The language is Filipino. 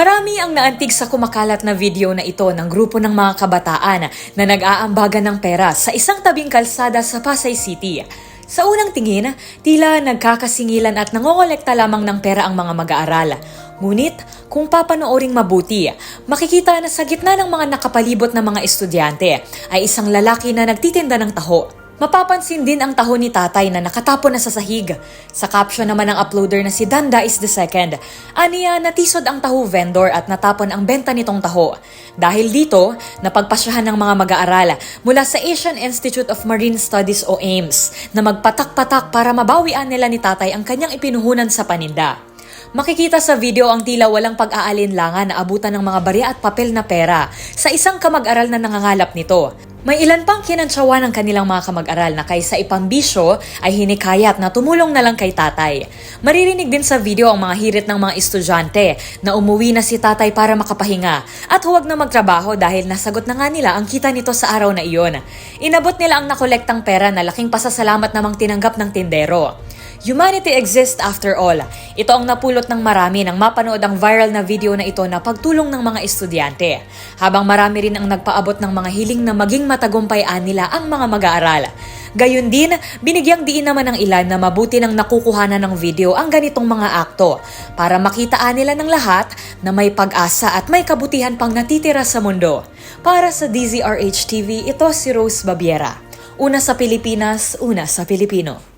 Marami ang naantig sa kumakalat na video na ito ng grupo ng mga kabataan na nag-aambagan ng pera sa isang tabing kalsada sa Pasay City. Sa unang tingin, tila nagkakasingilan at nangongolekta lamang ng pera ang mga mag-aaral. Ngunit, kung papanooring mabuti, makikita na sa gitna ng mga nakapalibot na mga estudyante ay isang lalaki na nagtitinda ng taho. Mapapansin din ang taho ni tatay na nakatapon na sa sahig. Sa caption naman ng uploader na si Danda is the second. Aniya, natisod ang taho vendor at natapon ang benta nitong taho. Dahil dito, napagpasyahan ng mga mag-aaral mula sa Asian Institute of Marine Studies o AIMS na magpatak-patak para mabawian nila ni tatay ang kanyang ipinuhunan sa paninda. Makikita sa video ang tila walang pag-aalinlangan na abutan ng mga barya at papel na pera sa isang kamag-aral na nangangalap nito. May ilan pang kinantsawa ng kanilang mga kamag-aral na kaysa ipambisyo ay hinikayat na tumulong na lang kay tatay. Maririnig din sa video ang mga hirit ng mga estudyante na umuwi na si tatay para makapahinga at huwag na magtrabaho dahil nasagot na nga nila ang kita nito sa araw na iyon. Inabot nila ang nakolektang pera na laking pasasalamat namang tinanggap ng tindero. Humanity exists after all. Ito ang napulot ng marami nang mapanood ang viral na video na ito na pagtulong ng mga estudyante. Habang marami rin ang nagpaabot ng mga hiling na maging matagumpayan nila ang mga mag-aaral. Gayun din, binigyang diin naman ng ilan na mabuti nang nakukuhanan ng video ang ganitong mga akto para makitaan nila ng lahat na may pag-asa at may kabutihan pang natitira sa mundo. Para sa DZRH TV, ito si Rose Babiera. Una sa Pilipinas, una sa Pilipino.